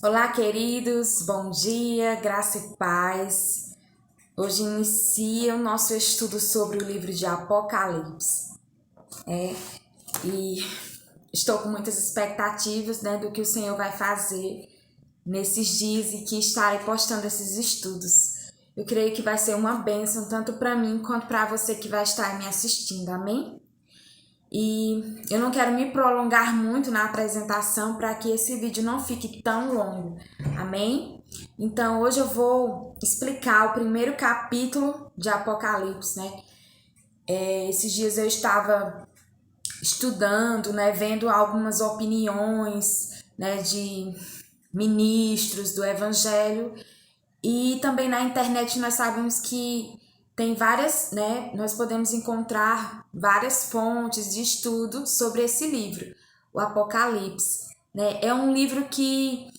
Olá, queridos, bom dia, graça e paz. Hoje inicia o nosso estudo sobre o livro de Apocalipse, e estou com muitas expectativas, do que o Senhor vai fazer nesses dias e que estarei postando esses estudos. Eu creio que vai ser uma bênção tanto para mim quanto para você que vai estar me assistindo, amém? E eu não quero me prolongar muito na apresentação para que esse vídeo não fique tão longo, amém? Então hoje eu vou explicar o primeiro capítulo de Apocalipse, né? Esses dias eu estava estudando, vendo algumas opiniões, de ministros do Evangelho, e também na internet nós sabemos que tem várias, nós podemos encontrar várias fontes de estudo sobre esse livro, o Apocalipse, É um livro que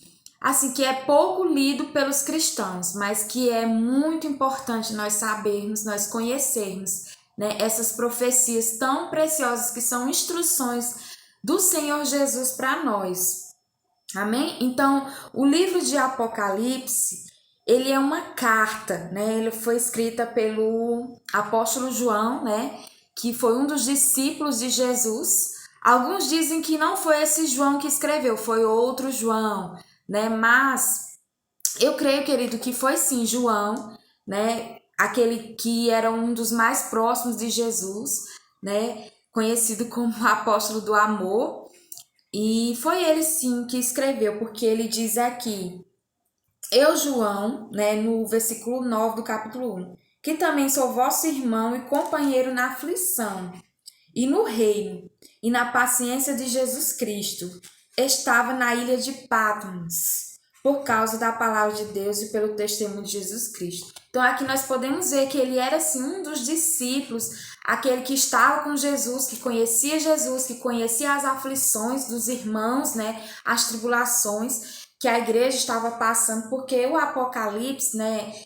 é pouco lido pelos cristãos, mas que é muito importante nós sabermos, nós conhecermos, essas profecias tão preciosas que são instruções do Senhor Jesus para nós. Amém? Então, o livro de Apocalipse, ele é uma carta, Ele foi escrita pelo apóstolo João, Que foi um dos discípulos de Jesus. Alguns dizem que não foi esse João que escreveu, foi outro João, Mas eu creio, querido, que foi sim João, Aquele que era um dos mais próximos de Jesus, Conhecido como apóstolo do amor. E foi ele sim que escreveu, porque ele diz aqui: eu, João, no versículo 9 do capítulo 1, que também sou vosso irmão e companheiro na aflição e no reino e na paciência de Jesus Cristo, estava na ilha de Patmos, por causa da palavra de Deus e pelo testemunho de Jesus Cristo. Então aqui nós podemos ver que ele era assim um dos discípulos, aquele que estava com Jesus, que conhecia as aflições dos irmãos, as tribulações que a igreja estava passando, porque o Apocalipse,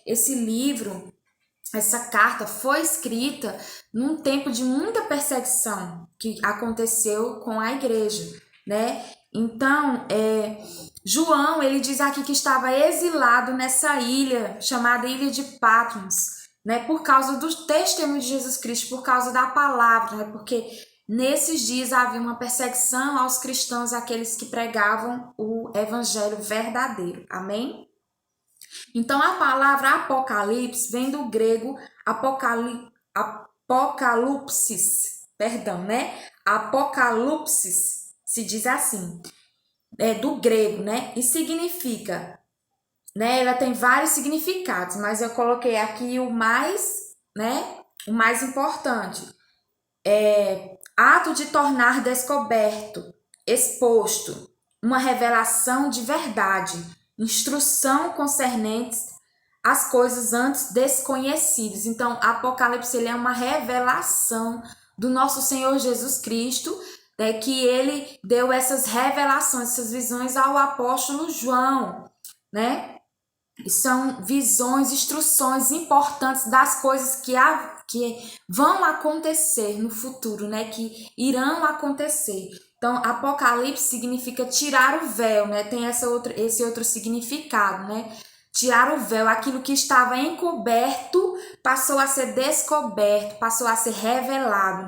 esse livro, essa carta foi escrita num tempo de muita perseguição que aconteceu com a igreja, Então, João, ele diz aqui que estava exilado nessa ilha, chamada Ilha de Patmos, por causa do testemunho de Jesus Cristo, por causa da palavra, Porque nesses dias havia uma perseguição aos cristãos, aqueles que pregavam o evangelho verdadeiro. Amém? Então, a palavra Apocalipse vem do grego apocalipsis, Apocalipsis se diz assim, do grego, E significa, ela tem vários significados, mas eu coloquei aqui o mais, o mais importante. Ato de tornar descoberto, exposto, uma revelação de verdade, instrução concernentes às coisas antes desconhecidas. Então, Apocalipse ele é uma revelação do nosso Senhor Jesus Cristo, que ele deu essas revelações, essas visões ao apóstolo João, São visões, instruções importantes das coisas que vão acontecer no futuro, Que irão acontecer. Então, Apocalipse significa tirar o véu, Tem esse outro significado, Tirar o véu, aquilo que estava encoberto passou a ser descoberto, passou a ser revelado,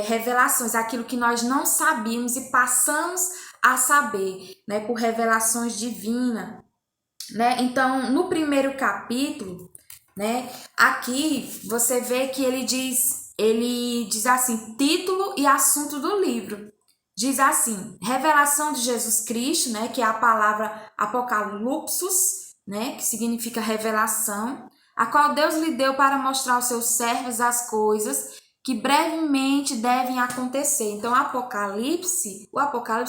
Revelações, aquilo que nós não sabíamos e passamos a saber, por revelações divinas. Então, no primeiro capítulo, aqui você vê que ele diz assim, título e assunto do livro. Diz assim, revelação de Jesus Cristo, que é a palavra apocalipsis, que significa revelação, a qual Deus lhe deu para mostrar aos seus servos as coisas que brevemente devem acontecer. Então, o Apocalipse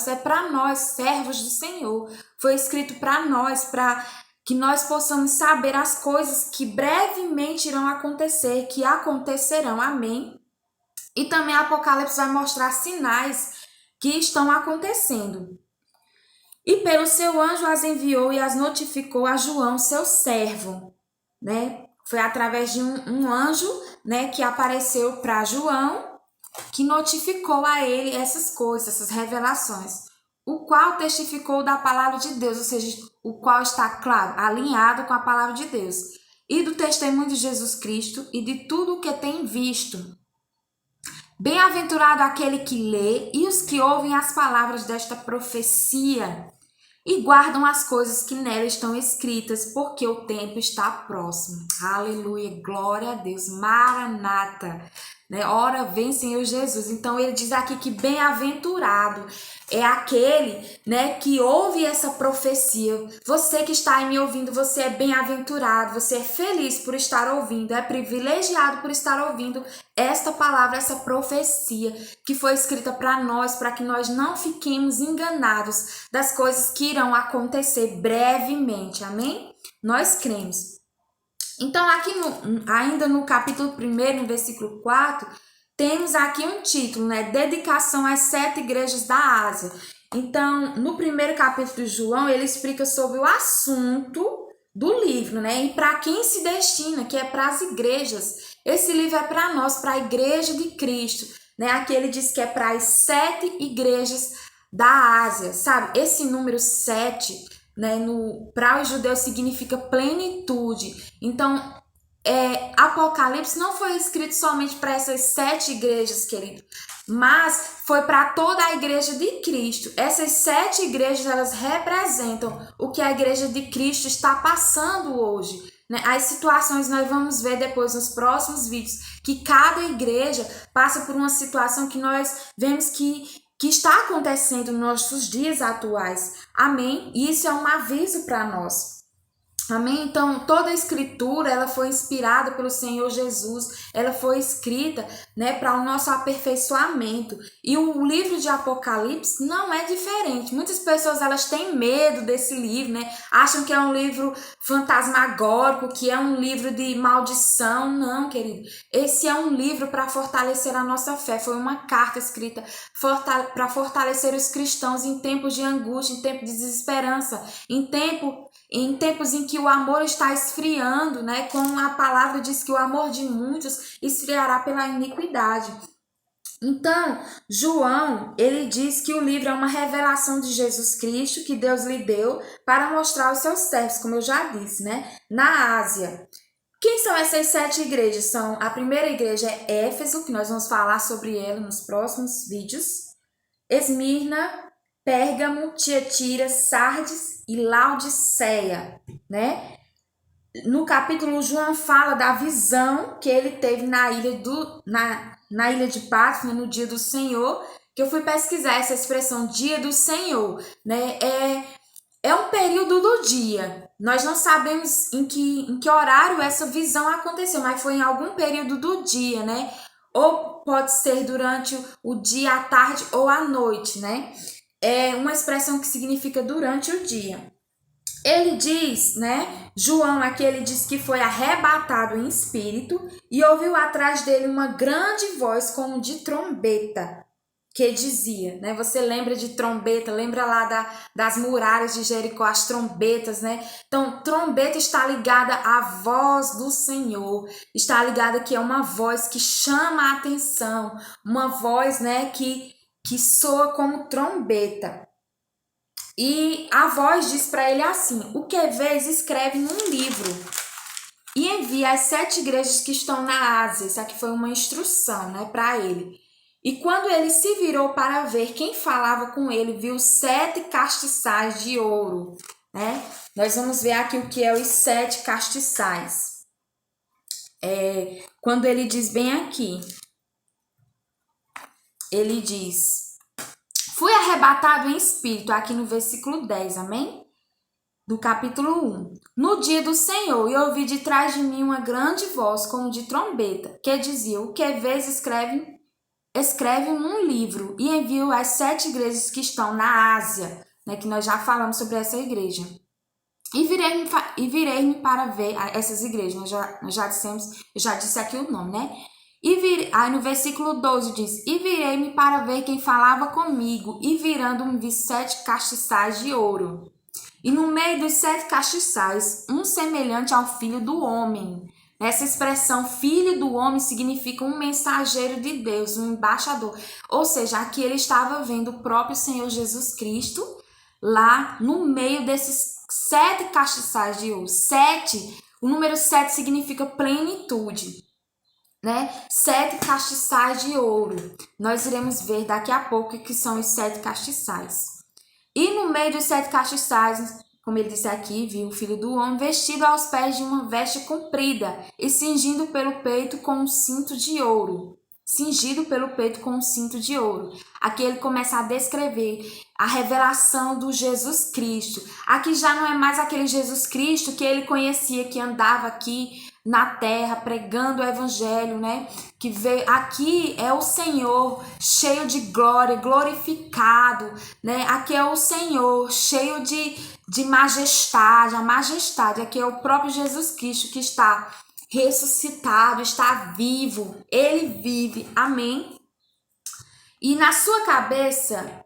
é para nós, servos do Senhor. Foi escrito para nós, para que nós possamos saber as coisas que brevemente irão acontecer, que acontecerão. Amém? E também Apocalipse vai mostrar sinais que estão acontecendo. E pelo seu anjo as enviou e as notificou a João, seu servo, Foi através de um anjo, que apareceu para João, que notificou a ele essas coisas, essas revelações. o qual testificou da palavra de Deus, ou seja, o qual está, claro, alinhado com a palavra de Deus, e do testemunho de Jesus Cristo e de tudo o que tem visto. Bem-aventurado aquele que lê e os que ouvem as palavras desta profecia e guardam as coisas que nela estão escritas, porque o tempo está próximo. Aleluia, glória a Deus, Maranata, né? Ora vem, Senhor Jesus. Então ele diz aqui que bem-aventurado é aquele, né, que ouve essa profecia. Você que está aí me ouvindo, você é bem-aventurado, você é feliz por estar ouvindo, é privilegiado por estar ouvindo esta palavra, essa profecia que foi escrita para nós, para que nós não fiquemos enganados das coisas que irão acontecer brevemente, amém? Nós cremos. Então, aqui ainda no capítulo 1, no versículo 4, temos aqui um título, né? Dedicação às 7 igrejas da Ásia. Então, no primeiro capítulo de João, ele explica sobre o assunto do livro, né? E para quem se destina, que é para as igrejas. Esse livro é para nós, para a igreja de Cristo, né? Aqui ele diz que é para as 7 igrejas da Ásia, sabe? Esse número 7, né, para os judeus significa plenitude. Então, Apocalipse não foi escrito somente para essas 7 igrejas, querido, mas foi para toda a igreja de Cristo. Essas 7 igrejas, elas representam o que a igreja de Cristo está passando hoje, né? As situações nós vamos ver depois nos próximos vídeos, que cada igreja passa por uma situação que nós vemos que está acontecendo nos nossos dias atuais. Amém? E isso é um aviso para nós. Amém? Então, toda a escritura, ela foi inspirada pelo Senhor Jesus, ela foi escrita, né, para o nosso aperfeiçoamento. E o livro de Apocalipse não é diferente. Muitas pessoas, elas têm medo desse livro, né? Acham que é um livro fantasmagórico, que é um livro de maldição. Não, querido. Esse é um livro para fortalecer a nossa fé. Foi uma carta escrita para fortalecer os cristãos em tempos de angústia, em tempos de desesperança, em tempos em que o amor está esfriando, né? Como a palavra diz que o amor de muitos esfriará pela iniquidade. Então, João, ele diz que o livro é uma revelação de Jesus Cristo que Deus lhe deu para mostrar aos seus servos, como eu já disse, né? Na Ásia. Quem são essas 7 igrejas? A primeira igreja é Éfeso, que nós vamos falar sobre ela nos próximos vídeos. Esmirna, Pérgamo, Tiatira, Sardes e Laodiceia, né? No capítulo, João fala da visão que ele teve na ilha de Patmos, no dia do Senhor, que eu fui pesquisar essa expressão, dia do Senhor, né? É um período do dia. Nós não sabemos em que horário essa visão aconteceu, mas foi em algum período do dia, né? Ou pode ser durante o dia, à tarde ou à noite, né? É uma expressão que significa durante o dia. Ele diz, né? João aqui, ele diz que foi arrebatado em espírito e ouviu atrás dele uma grande voz como de trombeta, que dizia, né? Você lembra de trombeta, lembra lá das muralhas de Jericó, as trombetas, né? Então, trombeta está ligada à voz do Senhor, está ligada que é uma voz que chama a atenção, uma voz, né, que soa como trombeta. E a voz diz para ele assim: o que vês, escreve num livro e envia às 7 igrejas que estão na Ásia. Isso aqui foi uma instrução, né, para ele. E quando ele se virou para ver quem falava com ele, viu 7 castiçais de ouro, né? Nós vamos ver aqui o que é os 7 castiçais. Quando ele diz bem aqui, ele diz: fui arrebatado em espírito, aqui no versículo 10, amém? Do capítulo 1. No dia do Senhor, e ouvi de trás de mim uma grande voz, como de trombeta, que dizia: o que vês, escreve num livro e envio às 7 igrejas que estão na Ásia, né, que nós já falamos sobre essa igreja. E virei-me para ver essas igrejas, nós já dissemos, eu já disse aqui o nome, né? Aí no versículo 12 diz: e virei-me para ver quem falava comigo, e virando-me vi 7 castiçais de ouro. E no meio dos 7 castiçais, um semelhante ao filho do homem, Essa expressão filho do homem significa um mensageiro de Deus, um embaixador. Ou seja, aqui ele estava vendo o próprio Senhor Jesus Cristo lá no meio desses 7 castiçais de ouro. O número 7 significa plenitude, né? 7 castiçais de ouro. Nós iremos ver daqui a pouco que são os 7 castiçais. E no meio dos 7 castiçais, como ele disse aqui, viu o filho do homem vestido aos pés de uma veste comprida e cingindo pelo peito com um cinto de ouro. Cingido pelo peito com um cinto de ouro. Aqui ele começa a descrever a revelação do Jesus Cristo. Aqui já não é mais aquele Jesus Cristo que ele conhecia, que andava aqui na terra pregando o evangelho, né? Que veio aqui é o Senhor cheio de glória, glorificado, né? Aqui é o Senhor cheio de majestade, a majestade. Aqui é o próprio Jesus Cristo que está ressuscitado, está vivo, ele vive, amém? E na sua cabeça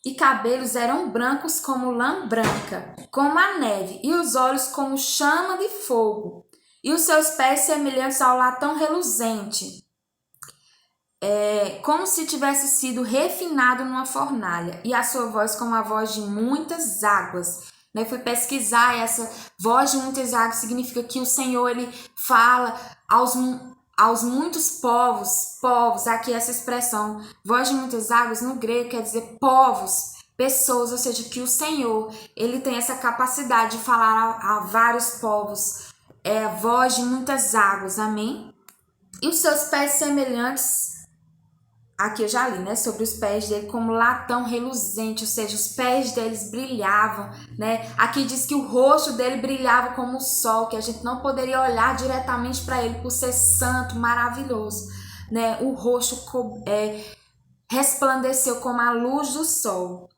e cabelos eram brancos como lã branca, como a neve, e os olhos como chama de fogo, e os seus pés semelhantes ao latão reluzente, como se tivesse sido refinado numa fornalha, e a sua voz como a voz de muitas águas. Eu fui pesquisar, essa voz de muitas águas significa que o Senhor ele fala aos muitos povos, aqui essa expressão, voz de muitas águas, no grego quer dizer povos, pessoas, ou seja, que o Senhor ele tem essa capacidade de falar a vários povos, voz de muitas águas, amém? E os seus pés semelhantes, aqui eu já li, né, sobre os pés dele como latão reluzente, ou seja, os pés deles brilhavam, né? Aqui diz que o rosto dele brilhava como o sol, que a gente não poderia olhar diretamente para ele por ser santo, maravilhoso, né? O rosto resplandeceu como a luz do sol,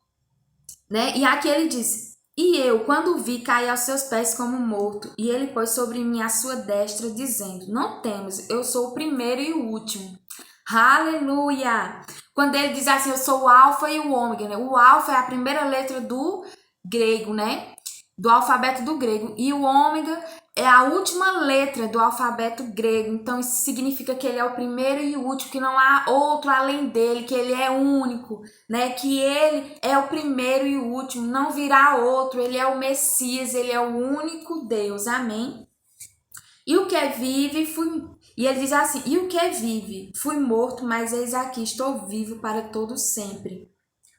né? E aqui ele diz: e eu, quando vi, caí aos seus pés como morto, e ele pôs sobre mim a sua destra, dizendo: não temas, eu sou o primeiro e o último. Aleluia! Quando ele diz assim, eu sou o alfa e o ômega, né? O alfa é a primeira letra do grego, né? Do alfabeto do grego. E o ômega é a última letra do alfabeto grego. Então, isso significa que ele é o primeiro e o último, que não há outro além dele, que ele é único, né? Que ele é o primeiro e o último, não virá outro. Ele é o Messias, ele é o único Deus. Amém? E o que vive, E ele diz assim, e o que vive? Fui morto, mas eis aqui, estou vivo para todo sempre.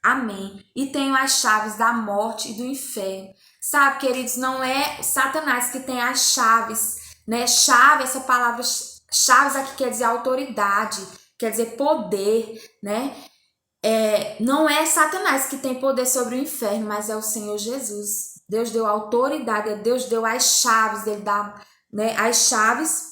Amém. E tenho as chaves da morte e do inferno. Sabe, queridos, não é Satanás que tem as chaves, né? Chave, essa palavra chaves aqui quer dizer autoridade, quer dizer poder, né? Não é Satanás que tem poder sobre o inferno, mas é o Senhor Jesus. Deus deu autoridade, Deus deu as chaves, ele dá, né, as chaves.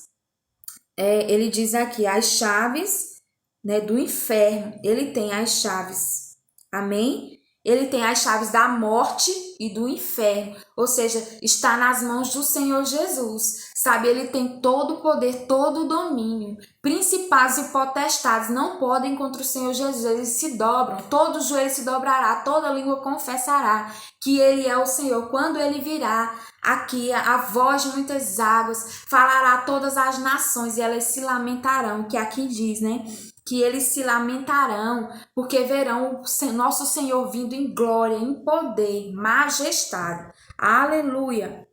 Ele diz aqui, as chaves, né, do inferno. Ele tem as chaves. Amém? Ele tem as chaves da morte e do inferno. Ou seja, está nas mãos do Senhor Jesus. Sabe, ele tem todo o poder, todo o domínio. Principados e potestades não podem contra o Senhor Jesus. Eles se dobram, todo joelho se dobrará, toda língua confessará que ele é o Senhor. Quando ele virá, aqui a voz de muitas águas falará a todas as nações e elas se lamentarão, que aqui diz, né? Que eles se lamentarão, porque verão o nosso Senhor vindo em glória, em poder, majestade. Aleluia!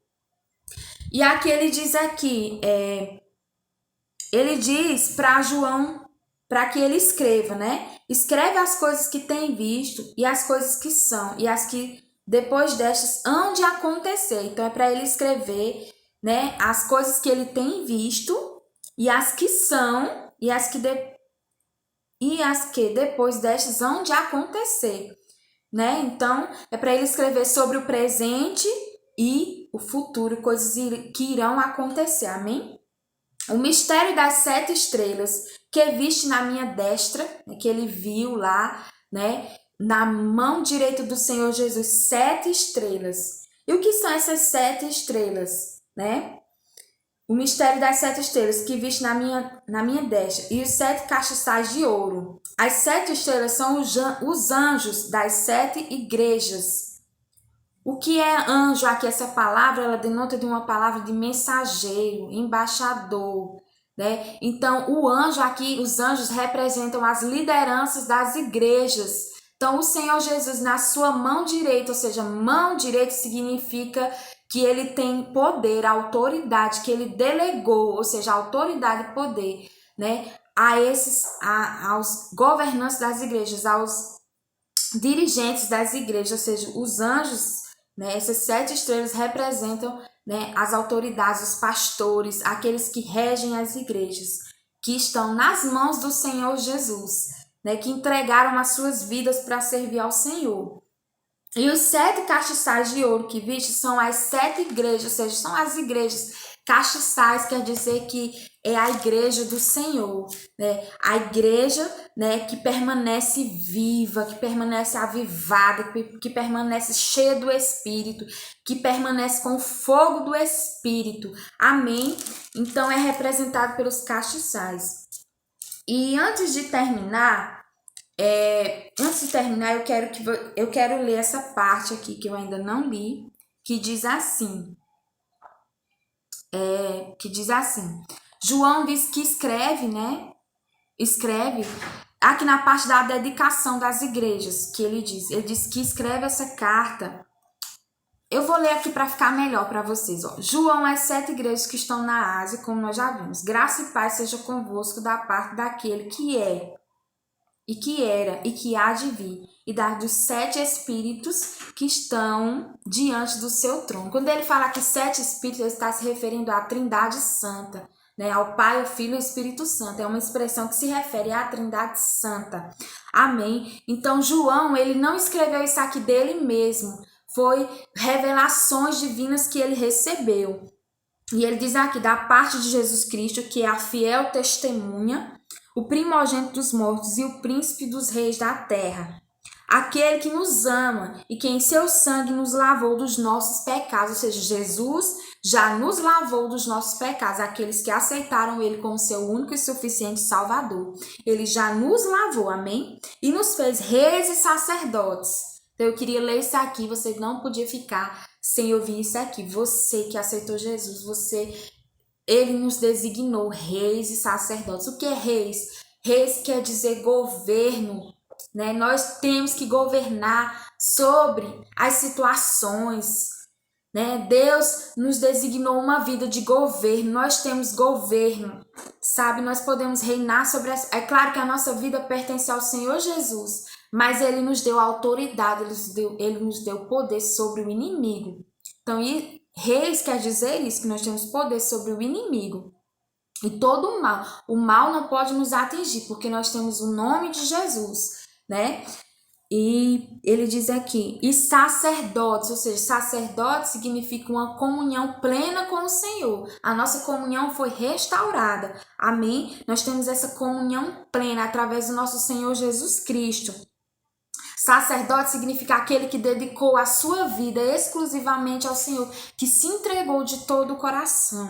E aqui ele diz aqui, ele diz para João, para que ele escreva, né? Escreve as coisas que tem visto e as coisas que são e as que depois destas hão de acontecer. Então é para ele escrever, né, as coisas que ele tem visto e as que são e as que depois destas hão de acontecer, né? Então é para ele escrever sobre o presente e o futuro, coisas que irão acontecer. Amém? O mistério das 7 estrelas que viste na minha destra, né, que ele viu lá, né? Na mão direita do Senhor Jesus, 7 estrelas. E o que são essas 7 estrelas, né? O mistério das 7 estrelas que viste na minha destra e os 7 castiçais de ouro. As 7 estrelas são os anjos das 7 igrejas. O que é anjo aqui? Essa palavra, ela denota de uma palavra de mensageiro, embaixador, né? Então, o anjo aqui, os anjos representam as lideranças das igrejas. Então, o Senhor Jesus, na sua mão direita, ou seja, mão direita significa que ele tem poder, autoridade, que ele delegou, ou seja, autoridade e poder, né? Aos governantes das igrejas, aos dirigentes das igrejas, ou seja, os anjos, né? Essas 7 estrelas representam, né, as autoridades, os pastores, aqueles que regem as igrejas, que estão nas mãos do Senhor Jesus, né, que entregaram as suas vidas para servir ao Senhor. E os 7 castiçais de ouro que viste são as 7 igrejas, ou seja, são as igrejas. Castiçais quer dizer que é a igreja do Senhor, né? A igreja, né, que permanece viva, que permanece avivada, que permanece cheia do Espírito, que permanece com o fogo do Espírito. Amém? Então é representado pelos castiçais. E antes de terminar, eu quero ler essa parte aqui que eu ainda não li, que diz assim. João diz que escreve, né? Escreve aqui na parte da dedicação das igrejas, que ele diz que escreve essa carta. Eu vou ler aqui para ficar melhor para vocês. Ó. João, as 7 igrejas que estão na Ásia, como nós já vimos. Graça e paz seja convosco da parte daquele que é, e que era, e que há de vir, e dos 7 espíritos que estão diante do seu trono. Quando ele fala que 7 espíritos, ele está se referindo à Trindade Santa, né? Ao Pai, ao Filho e ao Espírito Santo. É uma expressão que se refere à Trindade Santa. Amém? Então, João, ele não escreveu isso aqui dele mesmo. Foi revelações divinas que ele recebeu. E ele diz aqui, da parte de Jesus Cristo, que é a fiel testemunha, o primogênito dos mortos e o príncipe dos reis da terra. Aquele que nos ama e que em seu sangue nos lavou dos nossos pecados. Ou seja, Jesus já nos lavou dos nossos pecados. Aqueles que aceitaram ele como seu único e suficiente Salvador. Ele já nos lavou, amém? E nos fez reis e sacerdotes. Então eu queria ler isso aqui, você não podia ficar sem ouvir isso aqui. Você que aceitou Jesus, ele nos designou reis e sacerdotes. O que é reis? Reis quer dizer governo, né? Nós temos que governar sobre as situações, né? Deus nos designou uma vida de governo. Nós temos governo, sabe? Nós podemos reinar sobre as... É claro que a nossa vida pertence ao Senhor Jesus, mas ele nos deu autoridade, ele nos deu poder sobre o inimigo. Então, reis quer dizer isso, que nós temos poder sobre o inimigo. E todo o mal não pode nos atingir, porque nós temos o nome de Jesus, né? E ele diz aqui, e sacerdotes, ou seja, sacerdote significa uma comunhão plena com o Senhor. A nossa comunhão foi restaurada, amém? Nós temos essa comunhão plena através do nosso Senhor Jesus Cristo. Sacerdote significa aquele que dedicou a sua vida exclusivamente ao Senhor, que se entregou de todo o coração.